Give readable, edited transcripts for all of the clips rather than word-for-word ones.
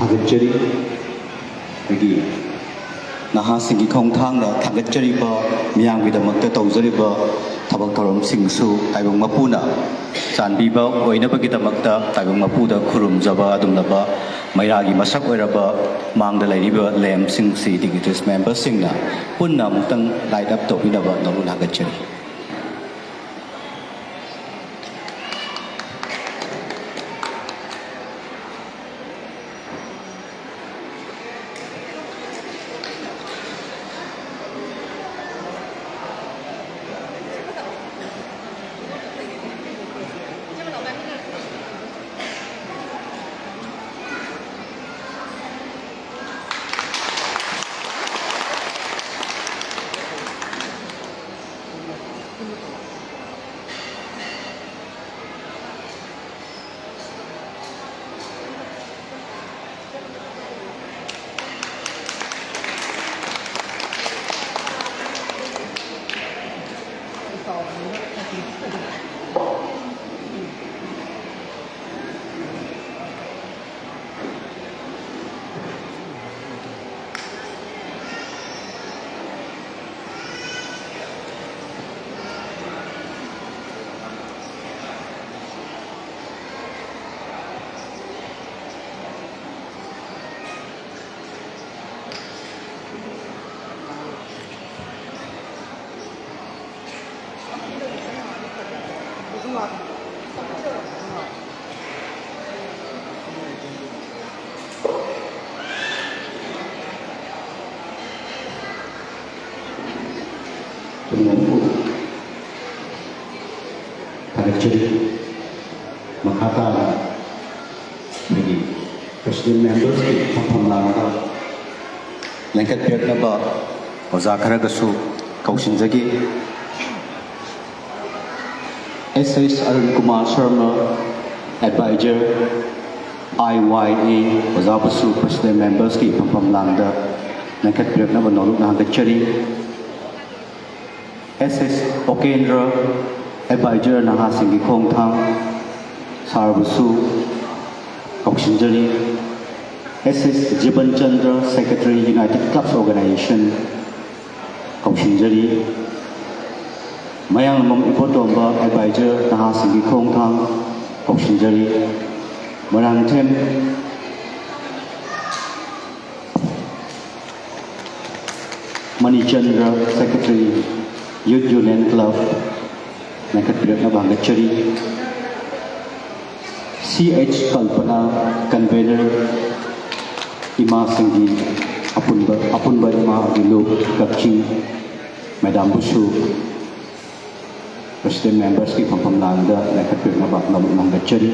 ꯊꯥꯒꯠꯆꯔꯤ ꯑꯩꯒꯤ ꯅꯍꯥꯁꯤꯡꯒꯤ ꯈꯣꯡꯊꯥꯡꯗ ꯊꯥꯒꯠꯆꯔꯤꯕ ꯃꯤꯌꯥꯝꯒꯤꯗꯃꯛꯇ ꯇꯧꯖꯔꯤꯕ ꯊꯕꯛ ꯊꯧꯔꯝꯁꯤꯡꯁꯨ ꯇꯥꯏꯕꯪ ꯃꯄꯨꯅ ꯆꯥꯟꯕꯤꯕ ꯑꯣꯏꯅꯕꯒꯤꯗꯃꯛꯇ ꯇꯥꯏꯕꯪ ꯃꯄꯨꯗ ꯈꯨꯔꯨꯝꯖꯕ ꯑꯗꯨꯝꯂꯕ ꯃꯩꯔꯥꯒꯤ ꯃꯁꯛ ꯑꯣꯏꯔꯕ ꯃꯥꯡꯗ ꯂꯩꯔꯤꯕ ꯂꯦꯝꯞꯁꯤꯡꯁꯤ ꯗꯤꯒꯤꯇ꯭ꯔꯤꯁ ꯃꯦꯝꯕꯔꯁꯤꯡꯅ ꯄꯨꯟꯅ ꯑꯃꯨꯛꯇꯪ ꯂꯥꯏꯠ ꯑꯞ ꯇꯧꯕꯤꯅꯕ ꯅꯧꯅ ꯊꯥꯒꯠꯆꯔꯤ ꯊꯥꯒꯠꯆꯔꯤ ꯃꯈꯥ ꯇꯥꯅ ꯑꯩꯈꯣꯏꯒꯤ ꯄ꯭ꯔꯁꯤꯗꯦꯟ ꯃꯦꯝꯕꯔꯁꯀꯤ ꯐꯝꯐꯝ ꯂꯥꯡꯗ ꯂꯦꯡꯈꯠꯄꯤꯔꯛꯅꯕ ꯑꯣꯖꯥ ꯈꯔꯒꯁꯨ ꯀꯧꯁꯤꯟꯖꯒꯦ S Arun Kumar Sharma adviser IYA ꯑꯣꯖꯥꯕꯨꯁꯨ ꯄ꯭ꯔꯁꯤꯗꯦꯟ ꯃꯦꯝꯕꯔꯁꯀꯤ ꯐꯝꯐꯝ ꯂꯥꯡꯗ ꯂꯦꯡꯈꯠꯄꯤꯔꯛꯅꯕ ꯅꯧꯂꯨꯛꯅ ꯊꯥꯒꯠꯆꯔꯤ SS ꯑꯣꯀꯦꯟꯗ꯭ꯔ ꯑꯦꯗꯚꯥꯏꯖꯔ ꯅꯍꯥꯁꯤꯡꯒꯤ ꯈꯣꯡꯊꯥꯡ ꯁꯥꯔꯕꯨꯁꯨ ꯀꯧꯁꯤꯟꯖꯔꯤ SS ꯖꯤꯕꯟ ꯆꯟꯗ꯭ꯔ ꯁꯦꯀ꯭ꯔꯦꯇꯔꯤ ꯌꯨꯅꯥꯏꯇꯦꯗ ꯀ꯭ꯂꯕꯁ ꯑꯣꯔꯒꯅꯥꯏꯖꯦꯁꯟ ꯀꯧꯁꯤꯟꯖꯔꯤ ꯃꯌꯥꯡꯂꯝꯕꯝ ꯏꯕꯣꯇꯣꯝꯕ ꯑꯦꯗꯚꯥꯏꯖꯔ ꯅꯍꯥꯁꯤꯡꯒꯤ ꯈꯣꯡꯊꯥꯡ ꯀꯧꯁꯤꯟꯖꯔꯤ ꯃꯣꯏꯔꯥꯡꯊꯦꯝ ꯃꯅꯤꯆꯟꯗ꯭ꯔ ꯁꯦꯀ꯭ꯔꯦꯇꯔꯤ ꯌꯨꯠ ꯌꯨꯅꯤꯌꯟ ꯀ꯭ꯂꯕ ꯂꯦꯡꯈꯠꯄꯤꯔꯛꯅꯕ ꯍꯪꯒꯠꯆꯔꯤ CH ꯀꯜꯄꯅꯥ ꯀꯟꯚꯦꯅꯔ ꯏꯃꯥꯁꯤꯡꯒꯤ ꯑꯄꯨꯟꯕ ꯏꯃꯥꯒꯤ ꯂꯨꯞ ꯀꯛꯆꯤꯡ ꯃꯦꯗꯥꯝꯕꯨꯁꯨ ꯄ꯭ꯔꯁꯤꯗꯦꯟ ꯃꯦꯝꯕꯔꯁꯀꯤ ꯐꯝꯐꯝ ꯂꯥꯡꯗ ꯂꯦꯡꯈꯠꯄꯤꯔꯛꯅꯕ ꯅꯧꯅ ꯍꯪꯒꯠꯆꯔꯤ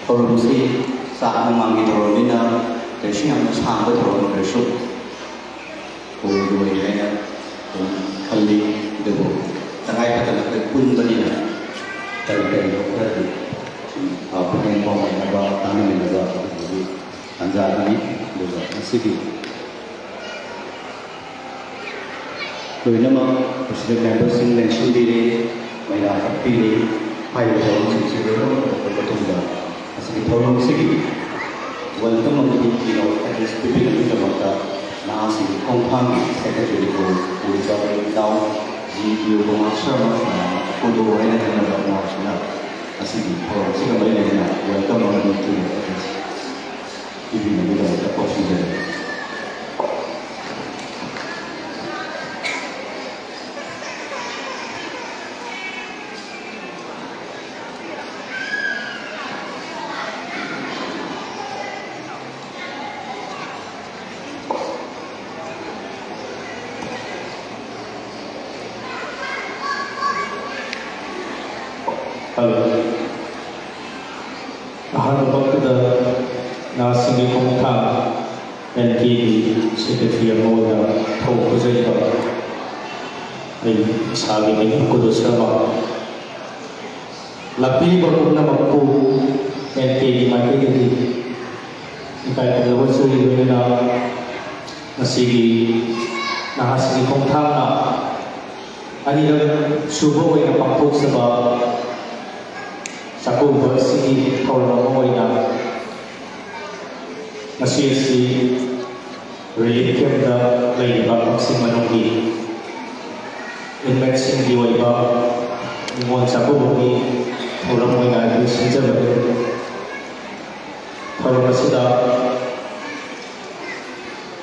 ꯊꯧꯔꯝꯁꯤ ꯆꯥꯛ ꯃꯃꯥꯡꯒꯤ ꯊꯧꯔꯝꯅꯤꯅ ꯀꯩꯁꯨ ꯌꯥꯝꯅ ꯁꯥꯡꯕ ꯊꯧꯔꯝ ꯑꯣꯏꯔꯁꯨ ꯑꯣꯏꯔꯣꯏ ꯍꯥꯏꯅ ꯈꯜꯂꯤ ꯑꯗꯨꯕꯨ ꯇꯉꯥꯏꯐꯗꯅ ꯑꯩꯈꯣꯏ ꯄꯨꯟꯕꯅꯤꯅ ꯀꯔꯤ ꯀꯔꯤꯅꯣ ꯈꯔꯗꯤ ꯄꯨꯛꯅꯤꯡ ꯄꯥꯎꯃꯤꯟꯅꯕ ꯇꯥꯟꯅꯃꯤꯟꯅꯕ ꯑꯗꯨꯒꯤ ꯇꯥꯟꯖꯥꯗꯨꯅꯤ ꯑꯗꯨꯒ ꯉꯁꯤꯗꯤ ꯂꯣꯏꯅꯃꯛ ꯄ꯭ꯔꯁꯤꯗꯦꯟ ꯃꯦꯝꯕꯔꯁꯤꯡ ꯂꯦꯡꯁꯤꯟꯕꯤꯔꯤ ꯃꯩꯔꯥ ꯍꯥꯞꯄꯤꯔꯤ ꯍꯥꯏꯔꯤꯕ ꯊꯧꯔꯝꯁꯤꯡꯁꯤ ꯂꯣꯏꯅꯃꯛ ꯇꯧꯔꯕ ꯃꯇꯨꯡꯗ ꯑꯁꯤꯒꯤ ꯊꯧꯔꯝꯁꯤꯒꯤ ꯋꯦꯜꯀꯝ ꯑꯃꯗꯤ ꯀꯤꯅꯣꯠ ꯑꯦꯗ꯭ꯔꯦꯁ ꯄꯤꯕꯤꯅꯕꯒꯤꯗꯃꯛꯇ ꯅꯍꯥꯁꯤꯡꯒꯤ ꯈꯣꯡꯊꯥꯡꯒꯤ ꯁꯦꯀ꯭ꯔꯦꯇꯔꯤꯕꯨ ꯎꯔꯤꯕ ꯏꯇꯥꯎ G. ꯀꯨꯃꯥꯔ ꯁꯔꯃ ꯀꯣꯗꯣ ꯍꯥꯏꯅ ꯈꯪꯅꯕ ꯃꯍꯥꯛꯁꯤꯅ ꯑꯁꯤꯒꯤ ꯊꯧꯔꯝꯁꯤꯒ ꯃꯔꯤ ꯂꯩꯅꯅ ꯋꯦꯜꯀꯝ ꯑꯃꯗꯤ ꯀꯤꯅꯣꯠ address ꯄꯤꯕꯤꯅꯕꯒꯤꯗꯃꯛꯇ ꯀꯧꯁꯤꯟꯖꯔꯤ Hello. Ahanabakda nasigi kongthang NKD Secretary Amoda Thokuzaiba ay sagi ni Kudu Sharma Lapili Bakuna Makpu NKD Makedi ikay paglawansuri na nasigi nahasigi kongthang na anilang subo ay napangkog sa ba sa kubo si Taulang Moy na si relief camp na layba pagsing manunggi inmexing diway ba ngon sa kubo ni Taulang Moy na sinja ba Taulang sila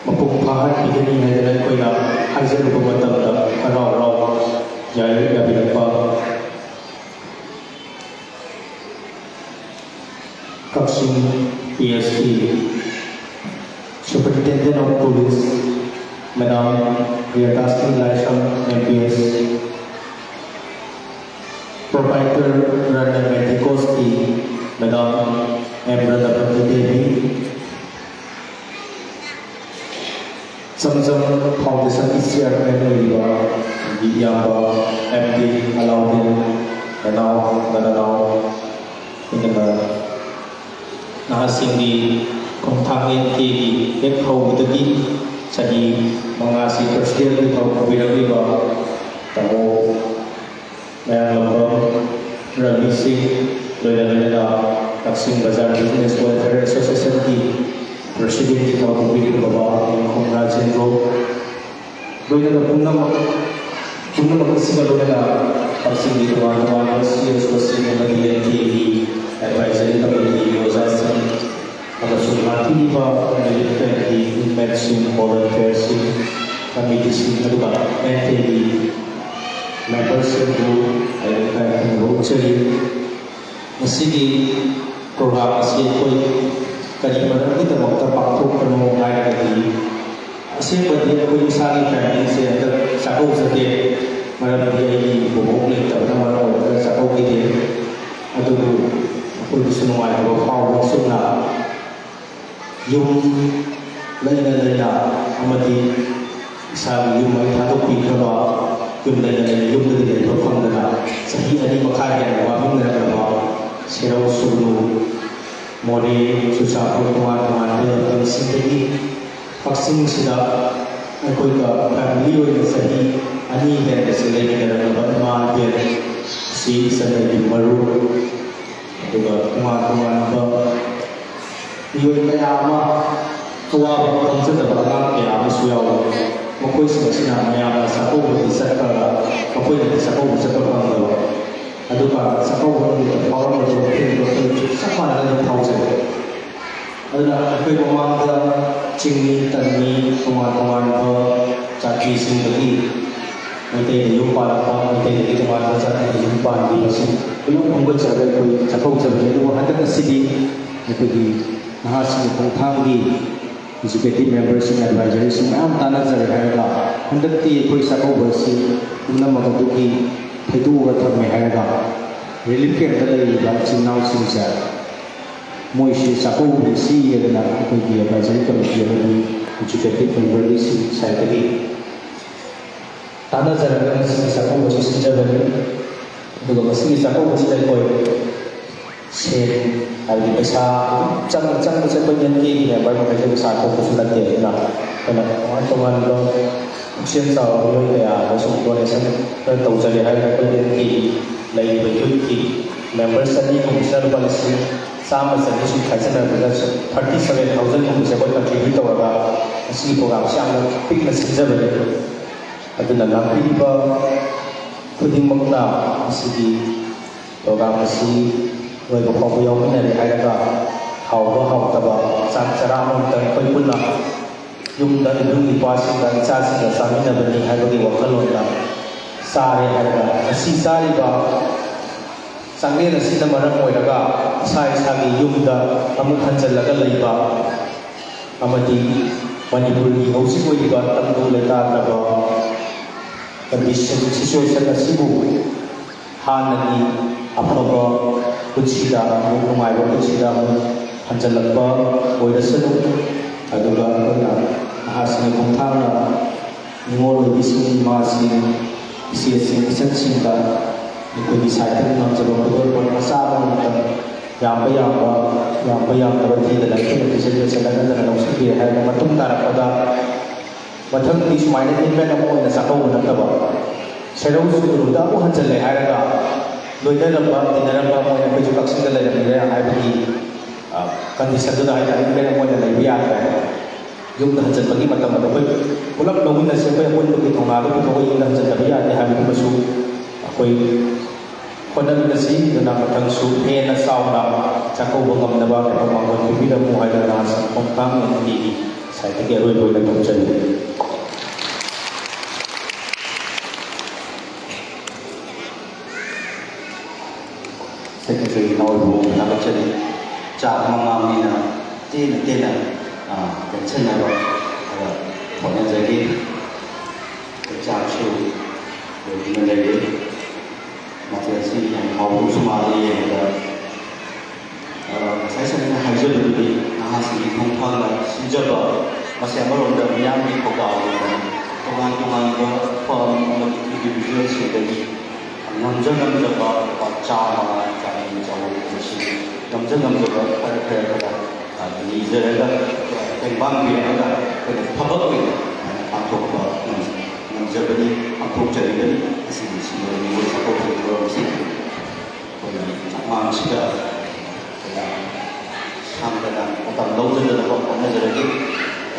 mapungpahan bigyan niya na ko na hazel ko matang na araw-araw yaya gabi pa Kapsing PSP Superintendent of Police Madam Riyatastin Laisham MPS Proprietor Rana Metikoski Madam Emrata Devi Samsung Foundation Chairman Yamba MD Alauddin Nanao nahasindi kongthangin kegi ekho dagi sahi mangasi presiden di tau birang-birang tamo mayang lambang Ravi Singh Loyalada Taksim Bazar Business Welfare Association di presiden di tau birang baba Kong Rajendro Loyalada punna makasih Loyalada Taksim di teman-teman SPC yang di advisory committee Yozasan agar sumati ba di medicine volunteers committee aduga NTD members itu ay roadshow masigi program asi ko kani maram kita makta pakto kanu ay di asi badi ko isali family se andar sako sa de maram di bumok le ta na maram sa ko de adugo Kung gusto nung ay pawag suna yung layla amati sabi yung may tatupin ka ba yung layla yung layla pang na sa hiyan ni makaya na wabing na ba siraw suno mori susapot tuman ang sintagi pagsing sila ay ko'y ka family o yung sahi ani yan sila yung nalaban maagyan si isa na yung maru juga teman-teman iyon kaya ama tua bang sa dapat kaya masuyaw makoy sina maya sa ko bisa ka makoy sa ko bisa ka pang ado ka sa ko ng power mo sa pa na ng pause ado na ako'y pamangga chingni tanni teman-teman caki sindagi Nanti lupa apa, nanti kita malah cakap lupa di sini. Belum membuat cakap itu ada kesidi, itu nahas kongthang di executive members and advisory semua tanah jadi harga. Hendak ti koi sakau bersih, guna makaduki itu kata mereka. Relief care tadi dalam sinau sinsa. Moisi sakau bersih ya dengan koi advisory committee dari executive members saya tadi. Tanah jalan sini sakau masih sejauh juga masih sakau masih ada koi sen hari besar jangan macam penyakit ya baru macam sakau kesulitan dia nak kena teman-teman lo sen tahu lo ya masuk donation tahu jadi hari penyakit lagi berjuki members tadi komisioner polisi sama saja sudah kajian dan 37,000 bisa buat contribute awak masih program siang pik masih sejauh aduna lapiba khudimmak na asigi program asi loiba phaw yawminari hairaga hawba hawtaba chak chara amtang khoi punna yumda idung ipasingda ichasingda saminabani haibagi wakhalonda sare hairaga asi sariba sangnena sina maram oiraga sai sagi yumda amuk hanjalaga leiba amadi manipuri hausi oiba tamdu leta taba condition situation asibu hanani ꯑꯐꯕ ꯄꯨꯟꯁꯤꯗ ꯑꯃꯨꯛ ꯅꯨꯡꯉꯥꯏꯕ ꯄꯨꯟꯁꯤꯗ ꯑꯃꯨꯛ ꯍꯟꯖꯜꯂꯛꯄ ꯑꯣꯏꯔꯁꯅꯨ ꯑꯗꯨꯒ ꯑꯩꯈꯣꯏꯅ ꯅꯍꯥꯁꯤꯡꯒꯤ ꯈꯣꯡꯊꯥꯡꯅ ꯅꯤꯡꯉꯣꯜ ꯑꯣꯏꯕꯤꯁꯤꯡ ꯏꯃꯥꯁꯤꯡ ꯏꯆꯦꯁꯤꯡ ꯏꯆꯟꯁꯤꯡꯗ ꯑꯩꯈꯣꯏꯒꯤ ꯁꯥꯏꯠꯇ ꯉꯝꯖꯕ ꯈꯨꯗꯣꯜꯄꯣꯠ ꯃꯆꯥ ꯑꯃꯃꯝꯇꯪ ꯌꯥꯝꯕ ꯌꯥꯝꯗꯕ ꯊꯤꯗꯅ ꯑꯩꯈꯣꯏꯅ ꯄꯤꯖꯠꯂꯒ ꯅꯠꯇꯅ ꯂꯧꯁꯤꯟꯕꯤꯔꯦ ꯍꯥꯏꯔꯒ ꯃꯇꯨꯡ ꯇꯥꯔꯛꯄꯗ ꯃꯊꯪꯗꯤ ꯁꯨꯃꯥꯏꯅ ꯏꯚꯦꯟ ꯑꯃ ꯑꯣꯏꯅ ꯆꯥꯛꯀꯧꯕ ꯅꯠꯇꯕ ꯁꯦꯔꯧ ꯆꯤꯡꯗꯨꯗ ꯑꯃꯨꯛ ꯍꯟꯖꯜꯂꯦ ꯍꯥꯏꯔꯒ ꯂꯣꯏꯅꯔꯝꯕ ꯇꯤꯟꯅꯔꯝꯕ ꯃꯣꯏꯅ ꯑꯩꯈꯣꯏꯁꯨ ꯀꯛꯆꯤꯡꯗ ꯂꯩꯔꯝꯃꯤꯔꯦ ꯍꯥꯏꯕꯒꯤ ꯀꯟꯗꯤꯁꯟꯗꯨꯗ ꯍꯥꯏꯇꯥꯔꯦ ꯏꯚꯦꯟ ꯑꯃ ꯑꯣꯏꯅ ꯂꯩꯕ ꯌꯥꯗ꯭ꯔꯦ ꯌꯨꯝꯗ ꯍꯟꯖꯟꯕꯒꯤ ꯃꯇꯝꯗ ꯑꯩꯈꯣꯏ ꯄꯨꯂꯞ ꯂꯧꯃꯤꯟꯅꯁꯤ ꯑꯩꯈꯣꯏ ꯑꯄꯨꯟꯕꯒꯤ ꯊꯧꯅꯥꯗ ꯄꯨꯊꯣꯛꯑꯒ ꯌꯨꯝꯗ ꯍꯟꯖꯟꯗꯕ ꯌꯥꯗꯦ ꯍꯥꯏꯕꯗꯨꯃꯁꯨ ꯑꯩꯈꯣꯏ ꯍꯣꯠꯅꯃꯤꯟꯅꯁꯤ ꯑꯗꯨꯅ ꯃꯊꯪꯁꯨ ꯍꯦꯟꯅ ꯆꯥꯎꯅ ꯆꯥꯛꯀꯧꯕ ꯉꯝꯅꯕ ꯃꯐꯝ ꯃꯥꯡꯒꯣꯜ ꯄꯤꯕꯤꯔꯝꯃꯨ ꯍꯥꯏꯗꯅ ꯅꯍꯥꯁꯤꯡ ꯈꯣꯡꯊꯥꯡ ꯑꯃꯒꯤ ꯁꯥꯏꯠꯇꯒꯤ ꯑꯔꯣꯏꯕ ꯑꯣꯏꯅ ꯊꯝꯖꯔꯤ Secretary Nawabu Nagachari Chak Mamamina Tina Tensionaba Ponazaki Chakshu Malay Matasi and How Sumali and Session Hazard Nahasi Kumpala Sijaba Masamar the Miami Koga Tuman from individuals with the namjaba chama chani chawo shi namjaba khara ni zera tembang bi na phabak bi athok ba namjaba ni athok chari ni asi si ni wo sa ko ko si ko ni chama shi da samdana otam lawjana ba na zera ki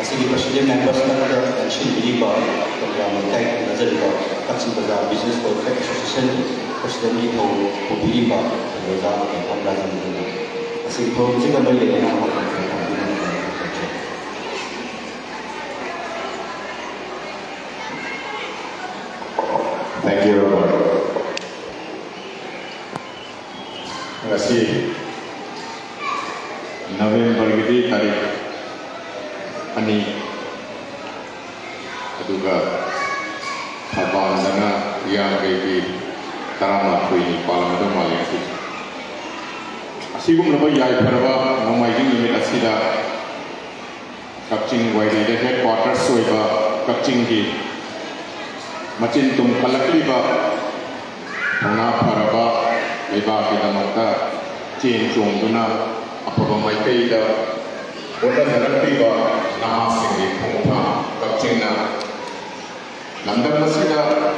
asi president members na da tension bi ba program kai na zera Kachin Bazaar Business Welfare Association President Ito Pupiliba Rosa and Hamdan as a project of the Thank you, Robert. Terima kasih. November ini tarik ani aduga Taban dana yang bagi tarama kui palam itu maling sih. Asigum lepas yai perwa namai jing limit asida Kacing wadi deh headquarters soiba Kacing di macin tum kalakli ba Tuna paraba leba kita mata cin cung duna apa bamai kaida Oda kalakli ba nama sini pungpa Kacing na Lamdan masida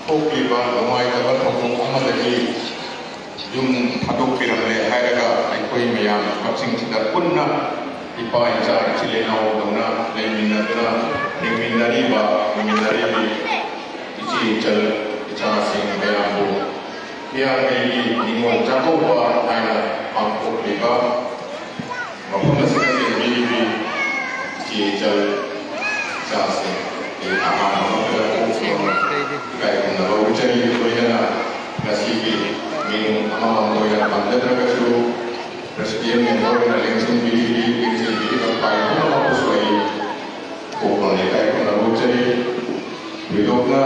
Pokliba Lumai Dabar Hokong Amadaki Yung Hadok Piramle Hairaga Aikoi Mayam Kapsing Kita Punna Ipa Ica Chilenau Dona Leminna Dona Leminari Ba Leminari Ici Ical Ica Sing Mayambo Kia Maygi Ningwal Jako Ba Aina Pokliba Mapun Masida Leminari Ici Ical Ica Sing Kaya kung nababuchan yung ito na nasipi minum amang mo yung pagdad na kaso Presidente yung ito na lengsing bili ng payo na mapusway upang kaya kung nababuchan Bidok na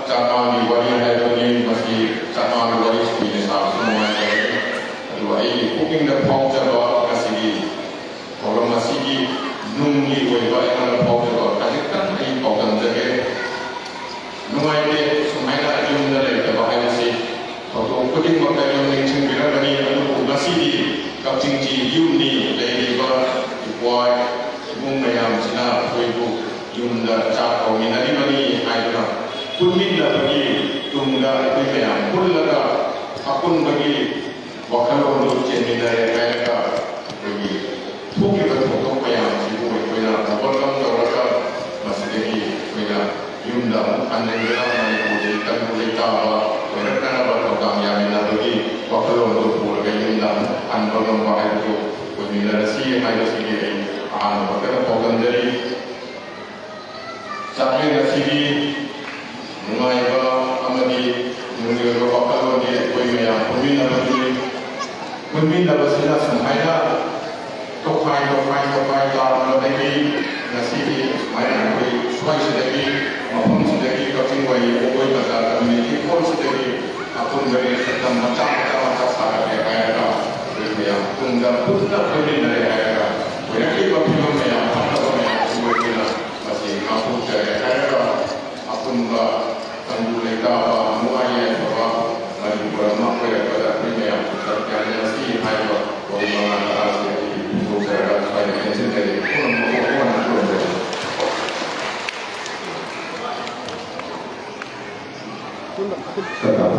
tsaka miwali na ito niya maski tsaka miwali sa pinisap semua Aduh ay cooking na pong jaba kasigi Orang masigi nungi waiba yang na pong jaba kasi kan ay pong jaba Numai ni sumaina yung nalay kabahay si Toto puding magkayong nanging biragani ano nasi di kapcing ji yung ni lay ba ipuay ibong mayam sina puibu yung na chakaw minari mani ay na pulmin na bagi tungga ipuy mayam pullaga akun bagi wakalo no chen minari kaya ka bagi puki ka toto mayam sibu ipuy na nabalkang tawaka masidegi ipuy na Yunda anda kira mana boleh kan boleh tahu mereka nak berprogram yang melalui waktu untuk boleh Yunda anda membawa itu komunikasi yang ada sini anda berkata program dari sampai nasi mulai amadi mungkin waktu dia koi yang peminat bersih semuanya tokai tahu lagi nasi semuanya koi suai sedikit Mapun sedari kacing wai, pokoi bazar community hall sedari, apa apun dari serta macam-macam sahaja kaya yang tunggal putra pembina kaya banyak juga film yang apa semua kita masih mampu cari kaya apun tangguh leka muaya bahwa mari bermak pada dunia serta masih hanya orang asli bukan saya sendiri orang Kepada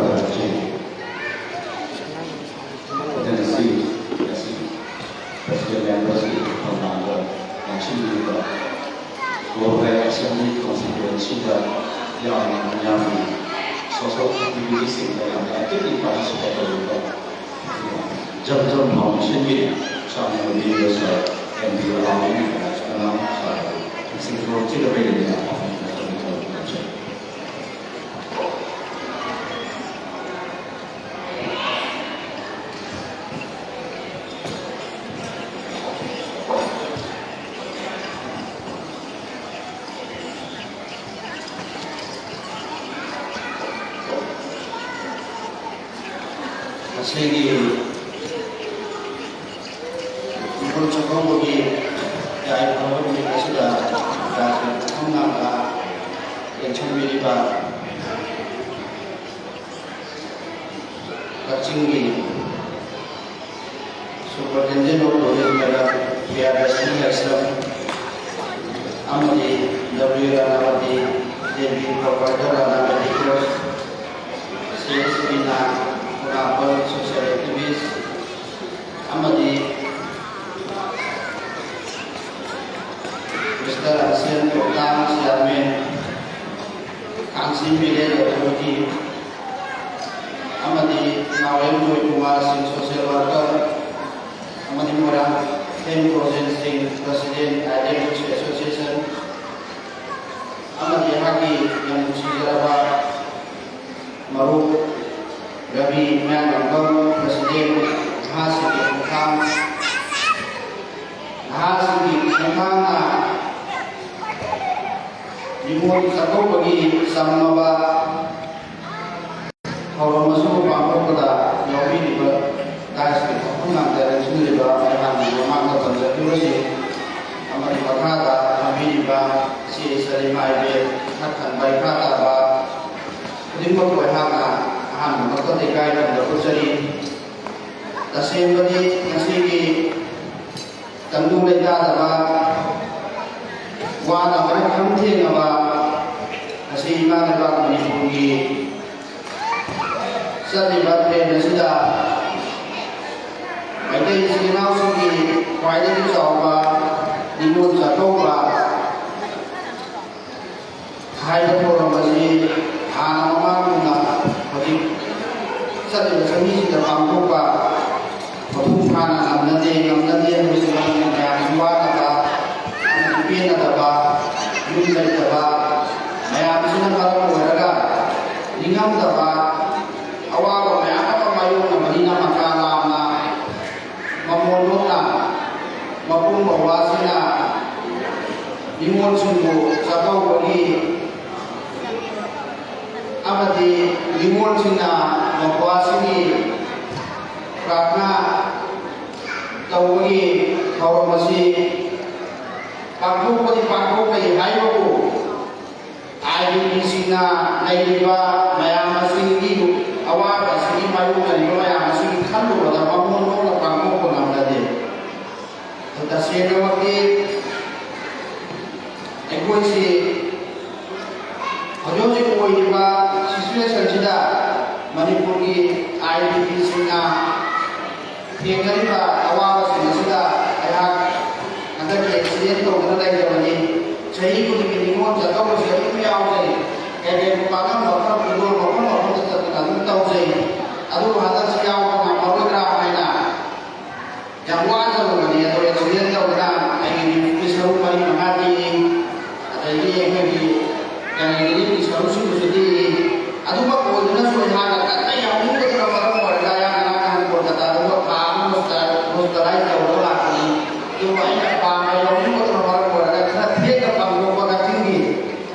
Presiden yang bersih membangun yang juga Boleh seni konstitusi yang menyambut sosok aktivis yang aktif di pasar sekolah jam-jam malam seni sama lebih besar yang dialami dalam seluruh tidak beda Sehingga untuk cakap bagi yang awal mereka sudah mengambil yang cuma di bawah kacing superintendent oleh negara biara senior amati W amati Dewi Provider amati Cross CSPina Rapper social activist amati Mr. Asian Program Chairman Council Media Authority amati Nawal Kumar Singh social worker amati Mora M. Rosen Singh President Identity Association amati Haki yang Sijarawa Maruf Rabi Myanmar Presiden Hasiki Mukam na Dimulai satu bagi sama kalau masuk bangku pada yogi di das di pengang dari sini di bawah yang memang terjadi terus amat di kata kami di bawah si selima ini akan baik kata bah dimulai buat haka ham atau tikai dan berkusari tasih bagi nasi di tentu mereka bah wah mereka penting bah nasi iman mereka menipugi setiap hari sudah ada istilah suki kuadri coba dibuat satu hai orang masih anak mama jadi setiap seni sudah mampu berhubungan nanti yang dua apa pian apa yun apa ayam sudah kalau berada ingam apa awal apa mayu Madinah Makkah mamuluna mapung bawasina dimul sungguh sakau bagi amati dimul sina mapwasini karena tawagi kalau masih pangku kai hayo ayu sina naiba mayang masih ibu awal masih mayu dari mayang masih kandu pada mamuluna pangku tasya waktu egoisi hujung si koi juga situation sudah Manipur ki IDP sina tinggal ba awal sudah ayah nanti accident to kena lagi zaman ini jadi kudu bingung jatuh mesti itu ya awal kayak bukan dokter dulu tetap kita tahu sih aduh hadir siapa ngapain kerana yang wajar bukan dia tu yang tahu kita ingin disuruh kali menghati atau yang ini disuruh sedih atau apa pun jelas sudah kata yang ini kita orang warga yang anak kata dua kamu mustahil jauh lagi itu banyak apa yang ini kita orang warga karena dia terpanggung pada tinggi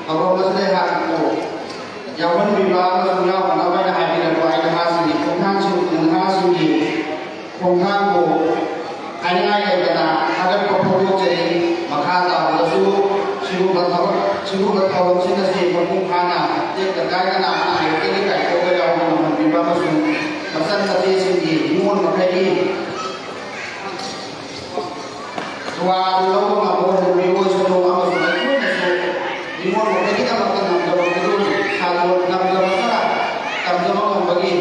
kalau mesti aku yang lebih bagus punya mana hadir aku ada hasil ꯈꯣꯡꯊꯥꯡꯕꯨ ꯍꯥꯏꯅꯤꯡꯉꯥꯏ ꯂꯩꯇꯅ ꯊꯥꯒꯠꯄ ꯐꯣꯡꯗꯣꯛꯆꯔꯤ ꯃꯈꯥ ꯇꯥꯕꯗꯁꯨ ꯁꯤꯒꯨꯝꯕ ꯊꯧꯔꯝꯁꯤꯡ ꯑꯁꯤ ꯃꯄꯨꯡ ꯐꯥꯅ ꯇꯦꯛꯇ ꯀꯥꯏꯗꯅ ꯑꯅꯥ-ꯑꯌꯦꯛꯇꯒꯤ ꯀꯥꯏꯊꯣꯛꯄ ꯌꯥꯎꯅ ꯉꯝꯍꯟꯕꯤꯕ ꯑꯃꯁꯨꯡ ꯃꯆꯟ ꯃꯆꯦꯁꯤꯡꯒꯤ ꯅꯤꯉꯣꯜ ꯃꯈꯩꯒꯤ ꯊꯧꯋꯥ ꯂꯧꯕ ꯉꯝꯕ ꯃꯤꯑꯣꯏꯁꯅꯨ ꯑꯃꯁꯨꯡ ꯑꯩꯈꯣꯏꯅꯁꯨ ꯅꯤꯉꯣꯜ ꯃꯈꯩꯒꯤꯗꯃꯛꯇ ꯉꯝꯗꯕ ꯇꯝꯖꯕ ꯉꯝꯕꯒꯤ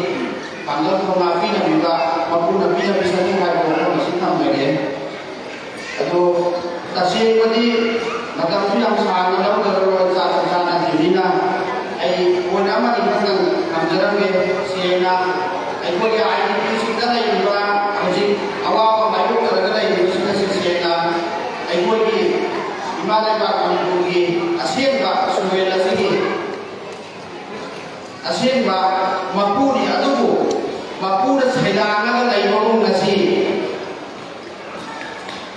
ꯄꯥꯡꯒꯜ ꯊꯧꯅꯥ ꯄꯤꯅꯕꯤꯕ ꯃꯄꯨꯅ ꯄꯤꯅꯕꯤꯁꯅꯨ ꯍꯥꯏꯕ ꯋꯥꯐꯝ ꯑꯁꯤ ꯊꯝꯖꯒꯦ ꯑꯗꯣ ꯇꯁꯦꯡꯕꯗꯤ ꯃꯇꯝꯁꯨ ꯌꯥꯝ ꯁꯥꯡꯅ ꯂꯧꯖꯔꯔꯣꯏ ꯆꯥꯛ ꯆꯥꯅꯗ꯭ꯔꯤꯕꯅꯤꯅ ꯑꯩ ꯄꯣꯏꯟ ꯑꯃꯅꯤ ꯈꯛꯇꯪ ꯊꯝꯖꯔꯝꯒꯦ ꯁꯦꯡꯅ ꯑꯩꯈꯣꯏꯒꯤ IDPꯁꯤꯡꯗ ꯂꯩꯔꯤꯕ ꯍꯧꯖꯤꯛ ꯑꯋꯥꯕ ꯃꯥꯌꯣꯛꯅꯔꯒ ꯂꯩꯔꯤꯕꯁꯤꯡ ꯑꯁꯤ ꯁꯦꯡꯅ ꯑꯩꯈꯣꯏꯒꯤ ꯏꯃꯥ ꯂꯩꯕꯥꯛ ꯃꯅꯤꯄꯨꯔꯒꯤ ꯑꯁꯦꯡꯕ ꯁꯣꯏꯜ ꯑꯁꯤꯒꯤ ꯑꯁꯦꯡꯕ ꯃꯄꯨꯅꯤ ꯑꯗꯨꯕꯨ ꯃꯄꯨꯅ ꯁꯩꯗꯥꯡꯉꯒ ꯂꯩꯕꯕꯨ ꯉꯁꯤ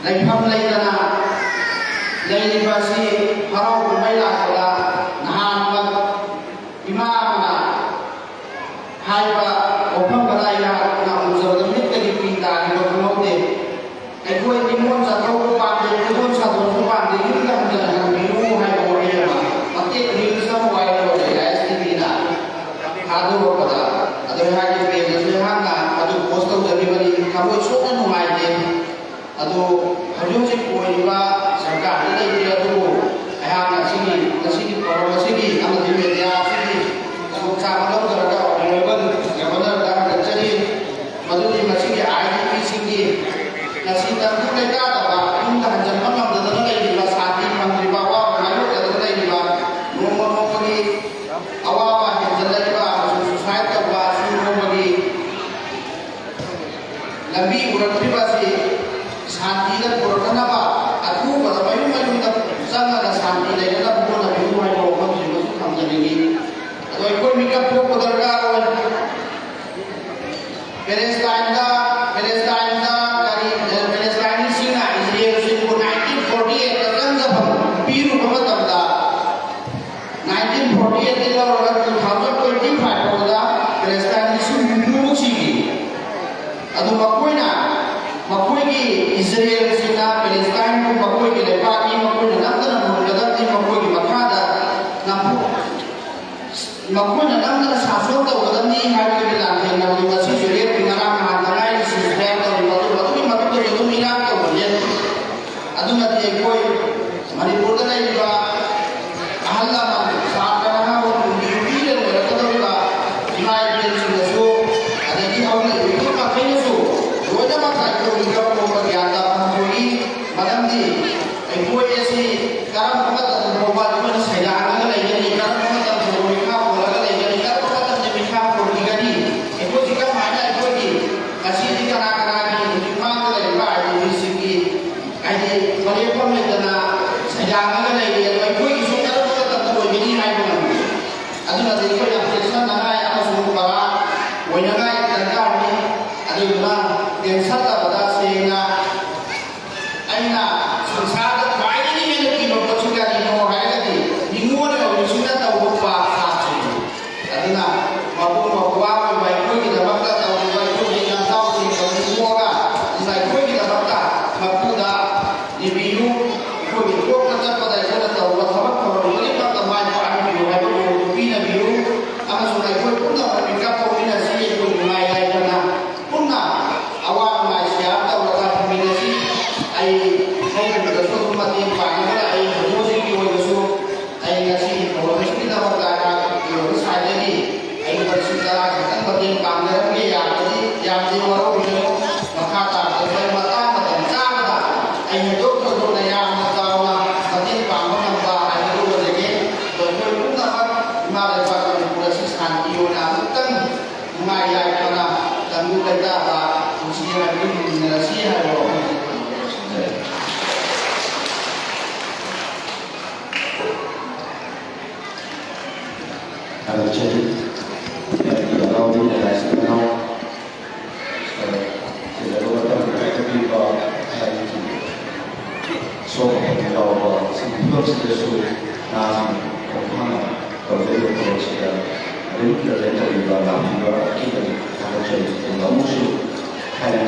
ꯂꯩꯐꯝ ꯂꯩꯇꯅ ꯂꯩꯔꯤꯕ ꯑꯁꯤ ꯍꯔꯥꯎ ꯀꯨꯝꯍꯩ ꯂꯥꯛꯄꯗ ꯅꯍꯥꯟꯃꯛ ꯏꯃꯥ ꯑꯃꯅ ꯍꯥꯏꯕ ꯋꯥꯐꯝ ꯀꯗꯥ ꯑꯩꯍꯥꯛꯅ ꯎꯖꯕꯗ ꯃꯤꯠꯇꯒꯤ ꯄꯤ ꯇꯥꯈꯤꯕ ꯈꯪꯍꯧꯗꯦ ꯑꯩꯈꯣꯏ ꯅꯤꯉꯣꯜ ꯆꯥꯛꯀꯧꯕ ꯄꯥꯝꯗꯦ ꯅꯤꯉꯣꯜ ꯁꯥꯗꯣꯛꯄ ꯄꯥꯝꯗꯦ ꯌꯨꯝꯗ ꯍꯟꯖꯤꯟ ꯍꯟꯕꯤꯌꯨ ꯍꯥꯏꯕ ꯋꯥꯔꯤ ꯑꯃ ꯃꯇꯦꯛ ꯔꯤꯜꯁ ꯑꯃ ꯋꯥꯏꯔꯜ ꯑꯣꯏꯔꯦ ISTVꯅ ꯊꯥꯗꯣꯔꯛꯄꯗ ꯑꯗꯣ ꯑꯩꯍꯥꯛꯀꯤ ꯄꯦꯖꯇꯁꯨ ꯑꯩꯍꯥꯛꯅ ꯑꯗꯨ ꯄꯣꯁ ꯇꯧꯖꯈꯤꯕꯅꯤ ꯊꯃꯣꯏ ꯁꯣꯛꯅ ꯅꯨꯡꯉꯥꯏꯇꯦ ꯑꯗꯣ ꯍꯧꯖꯤꯛ ꯍꯧꯖꯤꯛ ꯑꯣꯏꯔꯤꯕ ꯁꯔꯀꯥꯔꯗ ꯂꯩꯇꯦ ꯑꯗꯨꯕꯨ ꯑꯩꯍꯥꯛꯅ ꯉꯁꯤꯒꯤ ꯊꯧꯔꯝ ꯑꯁꯤꯒꯤ ꯑꯃꯗꯤ ꯃꯦꯗꯤꯌꯥ ꯑꯁꯤꯒꯤ ꯈꯨꯗꯣꯡꯆꯥꯕ ꯂꯧꯖꯔꯒ ꯑꯣꯅꯔꯦꯕꯜ ꯒꯚꯔꯅꯔꯗ ꯍꯪꯒꯠꯆꯔꯤ ꯃꯗꯨꯗꯤ ꯃꯁꯤꯒꯤ IDPꯁꯤꯡꯒꯤ ꯉꯁꯤ ꯇꯪꯗꯨ ꯂꯩꯇꯥꯗꯕ ꯌꯨꯝꯗ ꯍꯟꯖꯤꯟꯕ ꯉꯝꯗꯗꯅ ꯂꯩꯔꯤꯕ ꯁꯥꯟꯇꯤ ꯐꯪꯗ꯭ꯔꯤꯕ ꯑꯋꯥꯕ ꯃꯥꯌꯣꯛꯅꯗꯅ ꯂꯩꯔꯤꯕ ꯅꯣꯡꯃ ꯅꯣꯡꯃꯒꯤ ꯑꯋꯥꯕ ꯍꯦꯟꯖꯜꯂꯛꯏꯕ ꯑꯃꯁꯨꯡ ꯁꯨꯁꯥꯏꯠ ꯇꯧꯕ ꯅꯣꯡꯃꯒꯤ ꯂꯝꯕꯤ ꯎꯔꯛꯇ꯭ꯔꯤꯕ ꯑꯁꯤ ꯁꯥꯟꯇꯤꯗ ꯄꯨꯔꯛꯅꯅꯕ ꯑꯊꯨꯕꯗ ꯃꯌꯨꯝ ꯃꯌꯨꯝꯗ ꯆꯪꯉꯒ ꯁꯥꯟꯇꯤ ꯂꯩꯅꯅꯕ ꯍꯣꯠꯅꯕꯤꯌꯨ ꯍꯥꯏꯕ ꯋꯥꯐꯝꯁꯤꯃꯁꯨ ꯊꯝꯖꯅꯤꯡꯉꯤ ꯑꯗꯣ ꯑꯩꯈꯣꯏ ꯃꯤꯀꯞ ꯊꯣꯛꯄ ꯗꯔꯀꯥꯔ ꯑꯣꯏ ꯄꯦꯂꯦꯁꯇꯥꯏꯟꯁꯤꯡꯅ ꯏꯖꯔꯦꯜꯁꯤꯡꯕꯨ 1948ꯗ ꯆꯪꯖꯐꯝ ꯄꯤꯔꯨꯕ ꯃꯇꯝꯗ 1948ꯗꯒꯤ ꯂꯧꯔꯒ 2025 ꯐꯥꯎꯕꯗ ꯄꯦꯂꯦꯁꯇꯥꯏꯟꯁꯤꯡ ꯍꯨꯝꯐꯨꯃꯨꯛ ꯁꯤꯈꯤ ꯑꯗꯨ ꯃꯈꯣꯏꯒꯤ ꯏꯖꯔꯦꯜꯁꯤꯡꯅ ꯄꯦꯂꯦꯁꯇꯥꯏꯟꯕꯨ ꯃꯈꯣꯏꯒꯤ ꯂꯩꯕꯥꯛꯅꯤ ꯃꯈꯣꯏꯅ ꯅꯝꯗꯅ ꯃꯨꯟꯒꯗꯕꯅꯤ ꯃꯈꯣꯏꯒꯤ ꯃꯈꯥꯗ ꯃꯈꯣꯏꯅ ꯅꯝꯗꯅ ꯁꯥꯁꯣꯟ ꯇꯧꯒꯗꯕꯅꯤ ꯍꯥꯏꯕꯒꯤ ꯂꯥꯟꯊꯦꯡꯅꯕꯗꯨ ꯉꯁꯤꯁꯨ ꯂꯦꯞꯇ꯭ꯔꯤ ꯉꯔꯥꯡ ꯅꯍꯥꯟꯗ ꯉꯥꯏꯔꯤ ꯁꯤꯖꯐꯥꯏꯌꯔ ꯇꯧꯔꯤꯕ ꯑꯗꯨꯒ ꯑꯗꯨꯒꯤ ꯃꯇꯨꯡꯗꯁꯨ ꯑꯗꯨꯝ ꯏꯔꯥꯡ ꯇꯧꯕ ꯂꯦꯞꯇ꯭ꯔꯤ ꯑꯗꯨꯅꯗꯤ ꯑꯩꯈꯣꯏ ꯃꯅꯤꯄꯨꯔꯗ ꯂꯩꯔꯤꯕ ꯑꯍꯜ ꯂꯃꯟ ꯁꯥꯇ꯭ꯔ ꯅꯍꯥꯔꯣꯜ ꯅꯨꯄꯤꯗ ꯑꯣꯏꯔꯛꯀꯗꯧꯔꯤꯕ ꯏꯃꯥ ꯏꯕꯦꯜꯁꯤꯡꯅꯁꯨ ꯑꯗꯒꯤ ꯍꯧꯔꯛꯏꯕ ꯃꯤꯄꯨꯝ ꯃꯈꯩꯅꯁꯨ ꯂꯣꯏꯅꯃꯛ ꯑꯩꯈꯣꯏ ꯃꯤꯀꯞ ꯊꯣꯛꯄ ꯒ꯭ꯌꯥꯟ ꯇꯥꯕ ꯊꯣꯛꯏ ꯃꯔꯝꯗꯤ ꯑꯩꯈꯣꯏ ꯑꯁꯤ ꯀꯔꯝꯕ ꯃꯇꯝꯗ ꯐꯥꯎꯕ ꯑꯩꯈꯣꯏꯅ ꯁꯩꯗꯥꯡꯉꯒ ꯂꯩꯒꯅꯤ ꯀꯔꯝꯕ ꯃꯇꯝꯗ ꯃꯤꯈꯥ ꯄꯣꯜꯂꯒ ꯂꯩꯒꯅꯤ ꯀꯔꯝꯕ ꯃꯇꯝꯗ ꯃꯤꯈꯥ ꯄꯣꯟꯈꯤꯒꯅꯤ ꯑꯩꯈꯣꯏꯁꯤ ꯀꯔꯝꯍꯥꯏꯅ ꯑꯩꯈꯣꯏꯒꯤ ꯉꯁꯤꯗꯤ ꯀꯅꯥ ꯀꯅꯥꯒꯤ ꯍꯧꯖꯤꯛ ꯃꯥꯡꯗ ꯂꯩꯔꯤꯕ IDPꯁꯤꯡꯒꯤ ꯍꯥꯏꯗꯤ ꯃꯔꯦꯞꯐꯝ ꯂꯩꯇꯅ ꯁꯩꯗꯥꯡꯉꯒ ꯂꯩꯔꯤ ꯑꯗꯣ ꯑꯩꯈꯣꯏꯒꯤꯁꯨ ꯀꯔꯝꯕ ꯃꯇꯝꯗ ꯑꯣꯏꯒꯅꯤ ꯍꯥꯏꯕ ꯉꯝꯗꯦ ꯑꯗꯨꯅꯗꯤ ꯑꯩꯈꯣꯏ ꯌꯥꯝ ꯆꯦꯛꯁꯤꯟꯅꯉꯥꯏ ꯑꯃꯁꯨꯡ ꯄꯔꯥ ꯑꯣꯏꯅꯉꯥꯏ ꯗꯔꯀꯥꯔꯅꯤ ꯑꯗꯨꯗꯨꯅ ꯇꯦꯟꯁꯜꯂꯕꯗ ꯁꯦꯡꯅ ꯑꯩꯅ ꯁꯪꯁꯥꯔꯗ ꯈ꯭ꯋꯥꯏꯗꯒꯤ ꯍꯦꯟꯅ ꯀꯤꯕ ꯄꯣꯠꯁꯤ ꯀꯔꯤꯅꯣ ꯍꯥꯏꯔꯒꯗꯤ ꯅꯤꯉꯣꯜ ꯑꯣꯏꯕꯁꯤꯡꯅ ꯇꯧꯕ ꯄꯥꯞ ꯁꯥꯁꯤꯡ ꯑꯗꯨꯅ ꯃꯄꯨꯡ ꯃꯧꯄ꯭ꯋꯥ ꯑꯣꯏꯕ ꯑꯩꯈꯣꯏꯒꯤꯗꯃꯛꯇ ꯇꯧꯔꯤꯕ ꯑꯩꯈꯣꯏꯒꯤ ꯂꯝꯖꯥꯎꯁꯤꯡ ꯇꯧꯅꯤꯡꯉꯣꯒ ꯑꯗꯨꯅ ꯑꯩꯈꯣꯏꯒꯤꯗꯃꯛꯇ ꯃꯄꯨꯗ ꯅꯤꯕꯤꯌꯨ ꯑꯩꯈꯣꯏꯒꯤ ꯊꯣꯛꯄ ꯆꯠꯄꯗ ꯑꯩꯈꯣꯏꯅ ꯇꯧꯕ ꯊꯕꯛ ꯊꯧꯔꯝ ꯈꯨꯗꯤꯡꯃꯛꯇ ꯃꯥꯏ ꯄꯥꯛꯍꯟꯕꯤꯌꯨ ꯍꯥꯏꯕ ꯋꯥꯐꯝ ꯄꯤꯅꯕꯤꯌꯨ ꯑꯃꯁꯨꯡ ꯑꯩꯈꯣꯏ ꯄꯨꯝꯅꯃꯛ ꯃꯤꯀꯞ ꯊꯣꯛꯃꯤꯟꯅꯁꯤ ꯑꯩꯈꯣꯏ ꯅꯨꯡꯉꯥꯏ ꯌꯥꯏꯐꯅ ꯄꯨꯟꯅ ꯑꯋꯥ ꯅꯨꯡꯉꯥꯏ ꯁꯤꯌꯥꯔ ꯇꯧꯔꯒ ꯍꯤꯡꯃꯤꯟꯅꯁꯤ ꯑꯩ ꯍꯧꯈꯤꯕꯗꯁꯨ ꯑꯗꯨꯝ ꯃꯇꯦꯡ ꯄꯥꯡꯉꯒ ꯑꯩ ꯍꯧꯖꯤꯛ ꯍꯧꯖꯤꯛꯀꯤ ꯑꯣꯏꯕꯁꯨ ꯑꯩ ꯉꯁꯤꯒꯤ ꯊꯧꯔꯝꯁꯤꯒꯤꯗꯃꯛꯇ ꯑꯩꯍꯥꯛꯀꯤ ꯁꯥꯏꯗꯒꯤ ꯑꯩ ꯂꯤꯁꯤꯡ 10 ꯈꯤꯇꯪ ꯃꯇꯦꯡ ꯄꯥꯡꯖꯔꯝꯒꯦ ꯌꯥꯝꯗꯤ ꯋꯥꯔꯧꯕꯤꯒꯅꯨ ꯃꯈꯥ ꯇꯥꯕꯗꯁꯨ ꯑꯩ ꯃꯇꯥꯡ ꯃꯇꯝ ꯆꯥꯕꯗ ꯑꯩ ꯍꯦꯟꯗꯣꯛ ꯊꯣꯏꯗꯣꯛꯅ ꯌꯥꯝꯅ ꯆꯥꯎꯅ ꯃꯇꯦꯡ ꯄꯥꯡꯕ ꯉꯝꯕ ꯍꯥꯏꯕꯗꯨ ꯑꯣꯏꯖꯒꯦ ꯑꯗꯣ ꯑꯩꯈꯣꯏ ꯄꯨꯝꯅꯃꯛ ꯏꯃꯥ ꯂꯩꯕꯥꯛ ꯃꯅꯤꯄꯨꯔ ꯑꯁꯤ ꯁꯥꯟꯇꯤ ꯑꯣꯏꯅ ꯑꯃꯨꯛꯇꯪ ꯅꯨꯡꯉꯥꯏ ꯌꯥꯏꯐꯅ ꯇꯪꯗꯨ ꯂꯩꯇꯥꯕ ꯄꯨꯟꯁꯤ ꯍꯥꯏꯕꯗꯨ ꯍꯤꯡꯃꯤꯟꯅꯔꯁꯤ ꯍꯥꯏꯕ ꯋꯥꯐꯝꯁꯤ ꯊꯝꯖꯔꯤ Jadi, kalau di daerah sekitar, tidak ada mereka di bawah saya itu. So, kalau sebelum sudah sudah nasi, kalau dia kalau sudah ada kita dari bawah kita akan jadi musuh. Karena